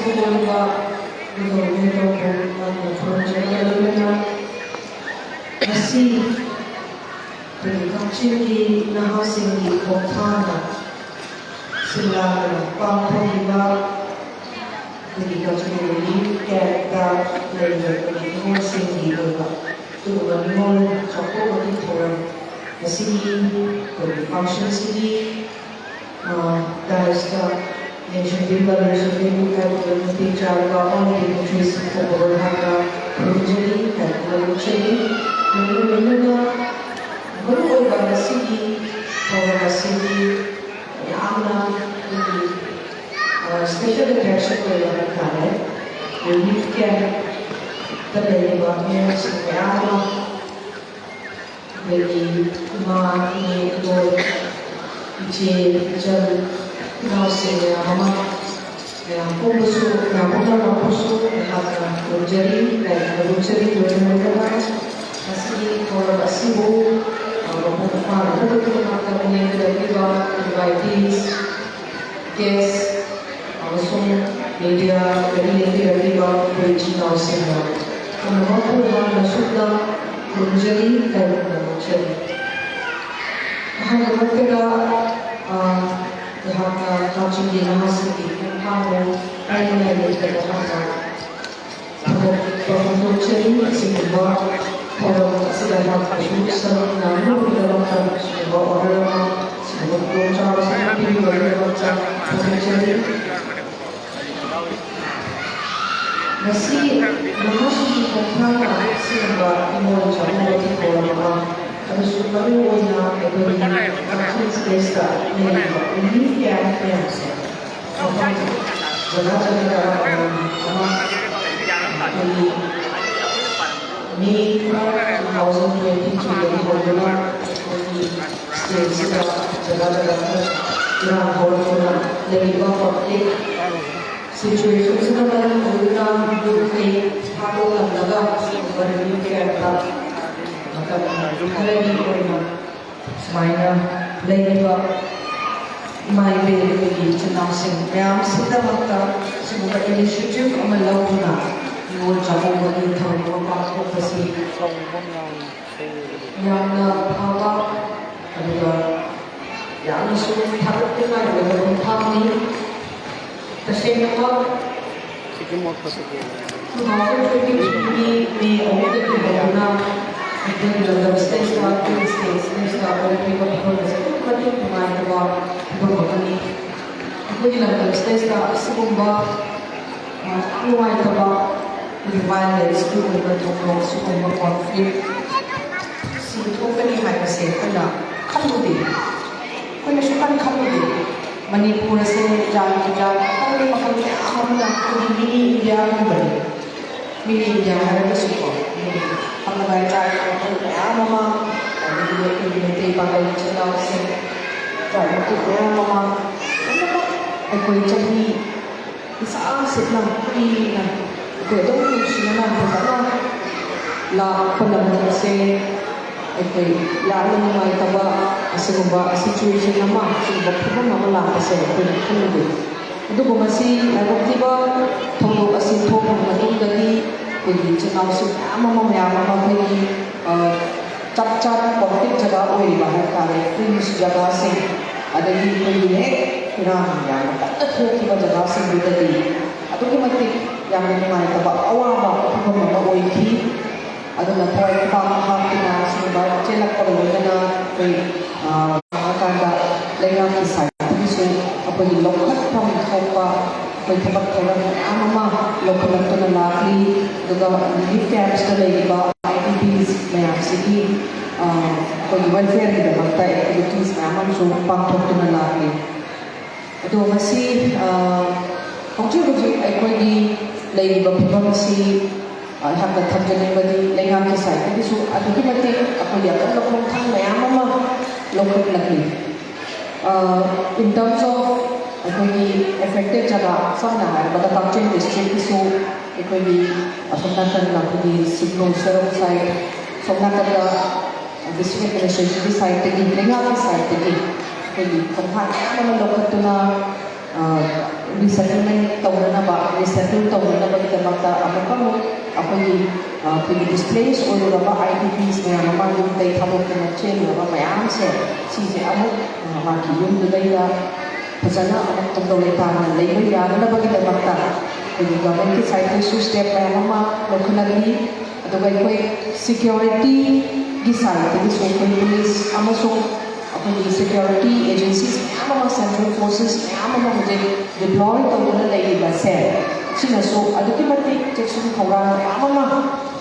ꯁꯤꯒꯨꯝꯕ government ꯇꯧꯕ ꯈꯨꯔꯨꯝꯖꯔꯤ ꯑꯗꯨꯅ ꯉꯁꯤ ꯑꯩꯈꯣꯏꯒꯤ ꯀꯛꯆꯤꯡꯒꯤ ꯅꯍꯥꯁꯤꯡꯒꯤ ꯈꯣꯡꯊꯥꯡꯅ ꯁꯤꯜꯂꯥꯡꯅ ꯄꯥꯡꯊꯣꯛꯂꯤꯕ ꯑꯩꯈꯣꯏꯒꯤ ꯀꯛꯆꯤꯡ relief ꯀꯦꯝꯞꯇ ꯂꯩꯔꯤꯕ ꯑꯩꯈꯣꯏꯒꯤ ꯅꯤꯉꯣꯜꯁꯤꯡꯒꯤ ꯑꯣꯏꯕ ꯑꯗꯨꯒꯨꯝꯕ ꯅꯤꯉꯣꯜ ꯆꯥꯛꯀꯧꯕꯒꯤ ꯊꯧꯔꯝ ꯑꯁꯤꯒꯤ ꯑꯩꯈꯣꯏꯒꯤ ꯐꯪꯁꯟꯁꯤꯒꯤ ꯗꯥꯏꯁꯇ ꯌꯦꯡꯁꯤꯟꯕꯤꯕ ꯂꯣꯏꯁꯤꯟꯕꯤꯕ ꯍꯥꯏꯕꯗꯨ ꯃꯇꯤꯛ ꯆꯥꯔꯕ ꯑꯣꯜ ꯗꯤꯒꯅꯤꯇꯔꯤꯁ ꯑꯣꯏꯕ ꯍꯥꯏꯕ ꯈꯨꯔꯨꯝꯖꯔꯤ ꯍꯥꯏꯕ ꯂꯧꯖꯔꯤ ꯂꯣꯏꯅꯅ ꯃꯔꯨꯑꯣꯏꯕ ꯉꯁꯤꯒꯤ ꯊꯧꯔꯝ ꯑꯁꯤꯒꯤ ꯌꯥꯝꯅ ꯑꯩꯈꯣꯏꯒꯤ ꯁ꯭ꯄꯦꯁꯦꯜ ꯑꯦꯇꯦꯟꯁꯟ ꯑꯣꯏꯕ ꯍꯥꯏꯇꯥꯔꯦ ꯔꯤꯂꯤꯐ ꯀꯦꯝꯞꯇ ꯂꯩꯔꯤꯕ ꯃꯤꯑꯣꯏꯁꯤꯡ ꯃꯌꯥꯝ ꯑꯃ ꯑꯩꯈꯣꯏꯒꯤ ꯏꯃꯥ ꯏꯅꯦ ꯏꯗꯣꯜ 이제 전 나왔어요. 아마 내가 공부수, 내가 공부를 공부수, 내가 논제리, 내가 논제리 논제리가 다시 돌아가시고 공부하는 그것도 나타나는 애들과 invitees, guests, 방송, media, 애들과 보이지 나왔어요. 그러면 공부하는 순간 논제리, 내가 논제리. 하는 것들가 대학가 가중기 나왔으니 공부하고 아이들에게 대답하고 동동체인 지금과 여러 가지가 중국성 나무들과 지금 어려워 지금 동자로 생각이 어려웠자 동체인 다시 나머지 공부하고 지금과 이모를 전문으로 보려고 Terus baru yang vaksin desa ini yang biasa. Apa jalan-jalan ini 2022 yang hormona ini stage jalan-jalan yang hormona lebih public situation sekarang hormona UK kalau anda baru UK खरगी सुमायना लेनिबा माइबे की चुनाव से ma'am सिद्धमक्ता सिगुबा initiative अमल लौना यो जाबोबगी थरबो पाथोपसी यामना भावा अदुगा यामना सु थागतना लेबो थामनी तसेंगवा मे ओमदे की the states are two states, there's other people but you mind about the company. Including the states are Sumba, you mind about the violence, you will go to Sumba conflict. See, openly, I say, come with it. When you can come with it, Manipur say, Jan, India, super. Pangalaman tayo ng mga community pangalaman sila kasi tayo mga ay ko yung isa asip ng pili na ko itong sila na mga la panaman kasi ay ko lalo na may taba kasi kung ba situation naman kasi ba po mamala kasi ko yung ito kung kasi diba tungkol kasi ito kung matunggali Jadi channel su ama phai chap chap politic jaga oi bahar kare fringe jaga se adagi phai ne ram ya ta thok ki jaga se bidati adu ki mati yang ne mai ta ba awa ba ko ma oi ki adu na thai pa ha ki na se ba chelak ko lo na phai ka da lenga ki sai ti su apoi lokhat tham khopa Kaya kapag ama local to na laki, relief camps na laiba, IDPs, may sige, kung welfare nila magta activities naman, so pangtok to na laki. Ito kasi, kung ay kung di laiba pipa kasi, hanggang tagdanin ba di laingang kisay. Kasi so, ato di mati, ako liya, kung lokong tang mayama local laki. In terms of अखोई affected जगह समना है बता Kakching district की सो अखोई असमनाथन लाखुदी signal sero side समनाथन का district administration की side तक लेंगा की साइड तक अखोई कंफान याना लोकतुना resettlement tꯧnanaba resettle tꯧnanabagidamagta amukamuk displace oiruraba IDPs mayam ama yumdai thabokna chenuraba mayamse sise amuk maki yumdudaida fazana amuk tongdolaitana leiba yaganabagidamagta government ki side su step mayam ama lokhanagni aduga koi security gi side ki so police amasung अपनी security agencies ma'am central forces ma'am मुझे deploy तौर लगी बसे सिनसो अदुकी मती जेक्शन खौरा ma'am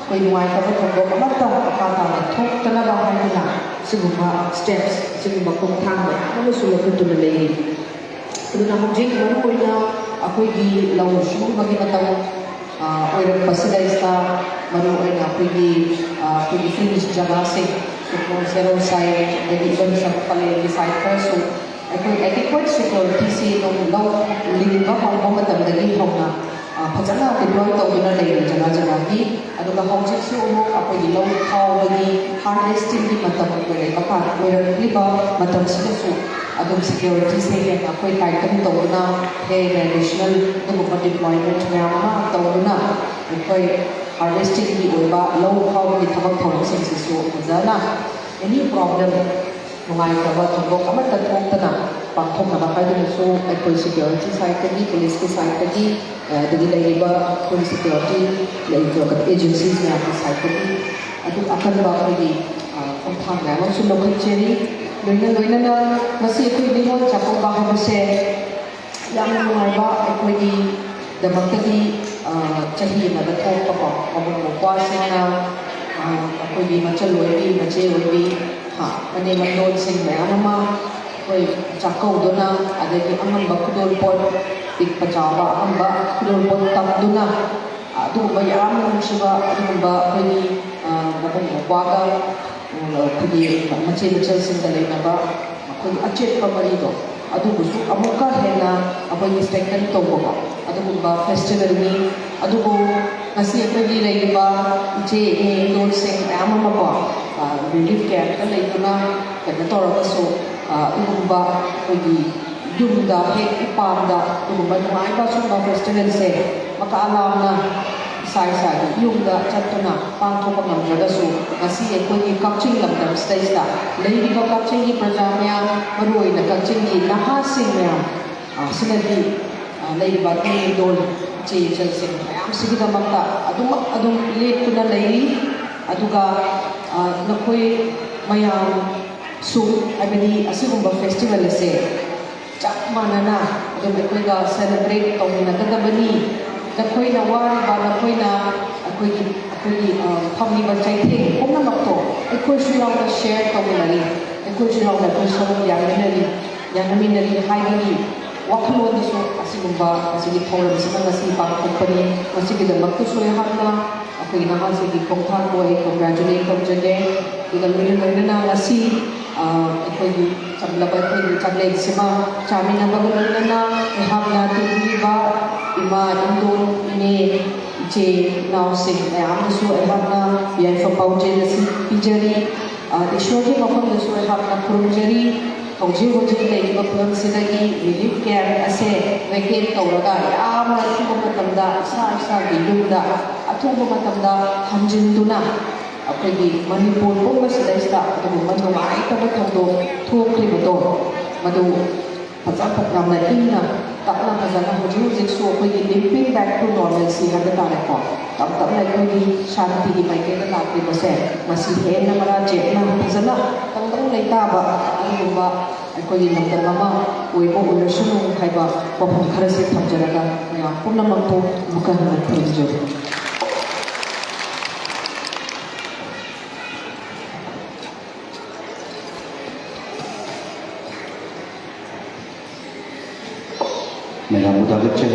कोई नुआई तब थोड़ो कमता अपाता थोक तना बाहर ना सिगुमा steps सिगुमा कोंथांग मैम सुलो कुतुल लगी अदुना मुझे मनु कोइना अकोई गी लव शुरू बगी बताओ और पसंदीदा मनु और अकोई फिनिश जगह से zero side jadi iban sa pala side person ay adequate security si nung law lingba kung mamadam dagi hong na phajana deploy tawduna lay jaga jaga gi aduga hojik su umo ako di law khaw bagi harvesting di matam ko lay baka liba matam sila su adum security se yan ako ay kaitan tawduna hey additional nung deployment na mga tawduna ako harvesting di uba law khaw di thabak thong sin su phajana any problem nungai taba thobok amata thokta pangthok na bakay din so ay security side ka di police ki side ka di dagi laiba police security laiba kat agencies na ka side ka di adu akan ba ko di pangthang na mo so lokal cheri loina na masi ko di mo chapong ba ha se yang nungai ba ko di damakta di chahi na da thok pa ko mo kwa sina अकोई मचल होगी मचे होगी हाँ मने Mondal Singh ma'am अमा कोई चाकौदुना अदगी अमंब खुदोल pot pick पचावा अमंब खुदोल pot तमदुना अदुगुंबा याम नुसिबा अदुगुंबा कोई मबंग वागा खुदी मचे मचल सिंह दलेनबा कोई अचेत पमरीदो अदुगुसु अमुका हेना अकोई स्ट्रेंथन तोबो अदुगुंबा फेस्टिवल नि अदुगु ngasi akogi leiba je dol sing amama ko relief camp ta leituna kana toraso ugumba akogi yumda he ipamda ugumba mai ba sumba festival se maka alamna sai sai yumda chatuna pangthopa ngamjaga su ngasi akogi kapching lamdam stage da leibi ba kapching gi prajamya maroi na kapching gi naha singya sinadi leiba ni dol चे चल से ma'am सिगिदमक्ता अदुम late कुना Larry अदुगा नखोई मयाम सु अबदी असिगुंबा festival से चक मानना अदुम एकोइगा celebrate तौनगदबनी नखोई ना वारी बा नखोई ना अकोई फमली बचाई थे कोना मक्तो एकोई शुलाउना शेयर तौनरी एकोई शुलाउना कोई सब यानमिनरी हाइबनी wakhalondasu asigumba asigi thoram sibang asi pangkopani asigidamagtu hamna akoi naha sigi kongthang ko ay congratulate tawjage igaluna asi akoi chablaba akoi chablai sima chamina bagulana hamna tiba ima indon ine je now sing amasu hamna yan for pauje nasi pijari ishwari mafam dasu hamna kurumjari hojik leiba pulang sidagi relief camp ase vacate tawraga yamna thuba matamda sa gilumda athuba matamda hamjinduna akogi manipur bomba sidaista adu manungai taba thongdo thoklibato madu phatnamna inna takna phajana hojik so akogi limping back to normalcy hada tare ko tam lai akogi shanti gi maike na lakli base masi henna mara chena phajana tangdang leita ba aluba akogi lamdam ama oibo ulasunu haiba pahum kharase thamjaraga ya purnamangko bukan mathinjo मेरा मुद्दा बच्चे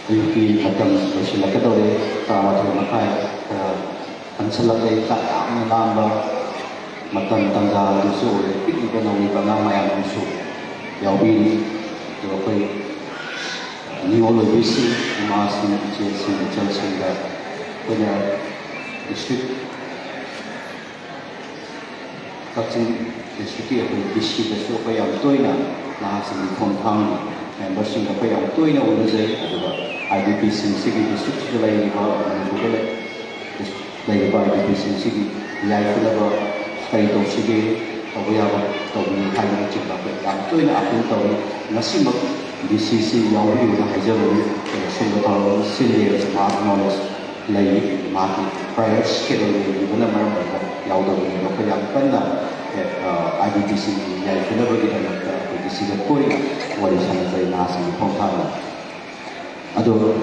की मतलब वैसे लगे तो रे तावा तो मका है अंचल लगे ताम नाम मतलब तंजा दूसरो रे पिक बनोगी बना माया दूसरो यावी तो कोई निवलो बिसी मास में चेसी चल सेगा कोई ना डिस्ट्रिक्ट कच्ची डिस्ट्रिक्ट की कोई बिसी तो कोई अब तो ही ना से फोन थांग ꯃꯦꯝꯕꯔꯁꯤꯡ ꯑꯩꯈꯣꯏ ꯌꯥꯝ ꯇꯣꯏꯅ ꯎꯅꯖꯩ ꯑꯗꯨꯒ IDPꯁꯤꯡꯁꯤꯒꯤ ꯗꯤꯁꯇ꯭ꯔꯤꯛꯁꯤꯗ ꯂꯩꯔꯤꯕ ꯃꯅꯤꯄꯨꯔꯗ ꯂꯩꯔꯤꯕ IDPꯁꯤꯡꯁꯤꯒꯤ ꯌꯥꯏꯐꯅꯕ ꯀꯔꯤ ꯇꯧꯁꯤꯒꯦ ꯇꯧꯕ ꯌꯥꯕ ꯇꯧꯕꯤꯌꯨ ꯍꯥꯏꯕꯅꯆꯤꯡꯕ ꯑꯩꯈꯣꯏ ꯌꯥꯝ ꯇꯣꯏꯅ ꯑꯄꯤꯜ ꯇꯧꯏ ꯉꯁꯤꯃꯛ DCC ꯌꯥꯎꯕꯤꯌꯨꯅ ꯍꯥꯏꯖꯕꯅꯤ ꯁꯨꯝꯕ ꯊꯧꯔꯝ ꯁꯤꯜꯂꯤꯕꯁꯤ ꯃꯍꯥꯛ ꯅꯣꯂꯦꯖ ꯂꯩ ꯃꯍꯥꯛꯀꯤ ꯄ꯭ꯔꯥꯏꯌꯔ ꯁ꯭ꯀꯦꯗꯨꯜ ꯂꯩꯕꯅ ꯃꯔꯝ ꯑꯣꯏꯔꯒ ꯌꯥꯎꯗꯕꯅꯤ ꯑꯩꯈꯣꯏ ꯌꯥꯝ ꯀꯟꯅ IDPꯁꯤꯡꯒꯤ ꯌꯥꯏꯐꯅꯕꯒꯤꯗꯃꯛꯇ ꯑꯩꯈꯣꯏ DCꯗ ꯇꯣꯏꯅ wari sanjay nahasing khongthang ado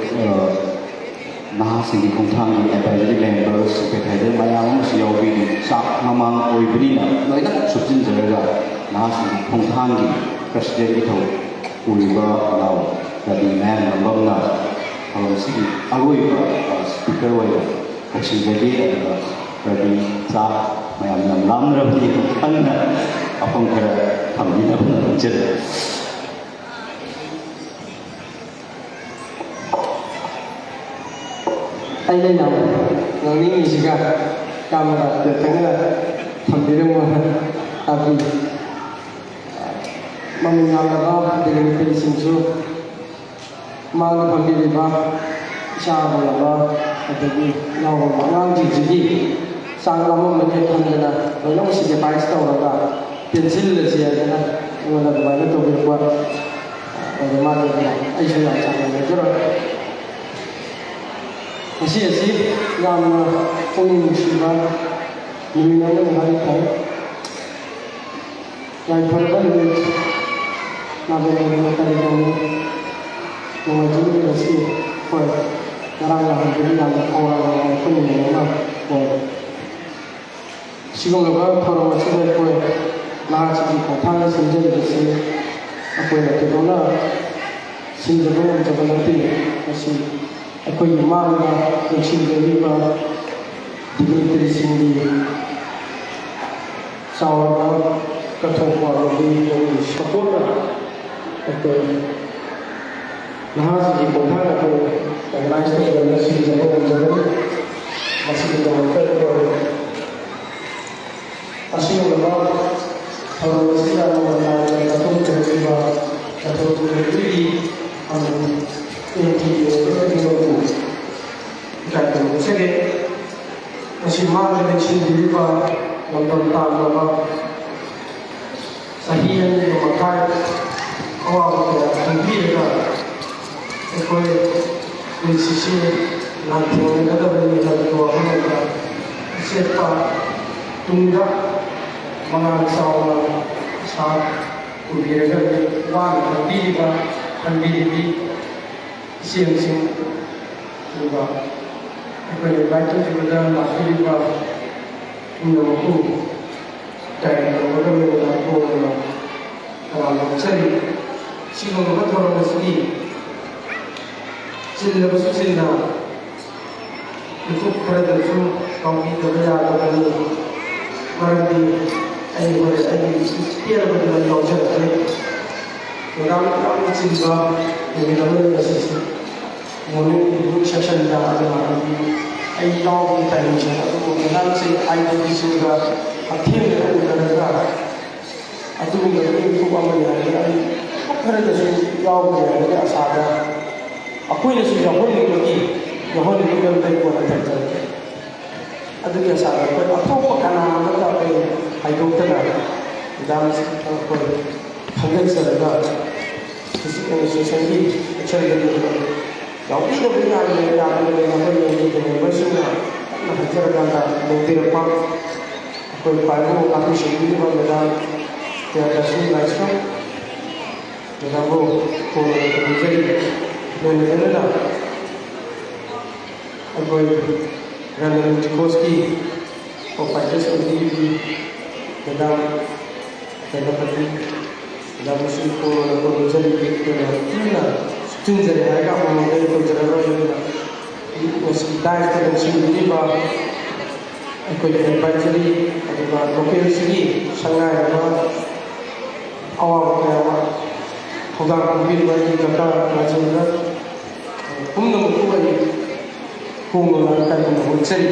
nahasing khongthang advisory members secretary mayam si yawbi sak mamang oibri na loina subjin jaraga nahasing khongthang gi president gi tho uliba naw rabi man nambamna si aroiba speaker wai oxijagi rabi sa mayam nam lamrabi khangna apang khara thamina jere ai đây nào ngồi nghĩ gì cả camera được thấy là thầm đi đâu mà vì mà mình làm là bao để mình phải xin số mà nó thầm đi bao cha vào là bao để đi nhau vào ngang gì sang làm mình cái thầm này là nó sẽ cái bài sau là tiền xin là gì vậy nè người là bài nó tôi biết qua rồi mà được này ai sẽ làm chẳng là cái rồi Asi yang kami musibah diminum hari hari, yang pertama ini nabi Muhammad tadi kami mengaji asi, kau orang yang beri yang orang pun ini mana kau, siapa orang orang macam ni kau, nak cakap kau thang senjata asi, aku yang kedua senjata macam nanti asi. Aku imam na mencintai dignitary sindi sahaja ketua lebih dari sepuluh aku nahas di kota aku dan lain sebagainya sih jaga masih kita aku masih orang kalau masih ada orang yang atau berdiri jadi saya masih malu dengan sendiri pak nonton tamu saya yang memakai awal ya tinggi juga ekor di sisi nanti orang ada beri lagi dua orang siapa tunggak mengansau saat ubirga wan tinggi siang juga aku baca juga masih juga menunggu dari orang yang aku kalau cari siapa orang mesti sila bersila itu pada tu kami kerja kami mandi ayat tiada benda yang jadi orang kami cinta yang kita bersih Mungkin ibu session dah ada lagi. Ayah kita ini satu orang si ayah di surga, akhir dari negara. Atu mengenai ibu bapa yang ada, apa yang saya jawab yang ada asal. Aku ini sudah pun lagi, yang ada di dalam tempat tertentu. Atu yang asal. Atau pakanan apa yang ayah kita ada. Dalam apa hanya serba. Sesuatu yang saya sendiri cari dari Yang kita berikan yang ini bersama hajar kata mungkin apa aku paling aku sendiri pada tiada sih lagi kita mau menjadi menjadi aku Ranan Tikoski pemain sendiri dalam musim menjadi kita Tunjari harga mengenai tunjara ini, hospital itu sendiri bah, aku jadi advisory, ada lokal sini, sangat apa, awal apa, hogan kumpul bagi kata macam mana, kumno kumpul bagi, kumno nak kau mengucapkan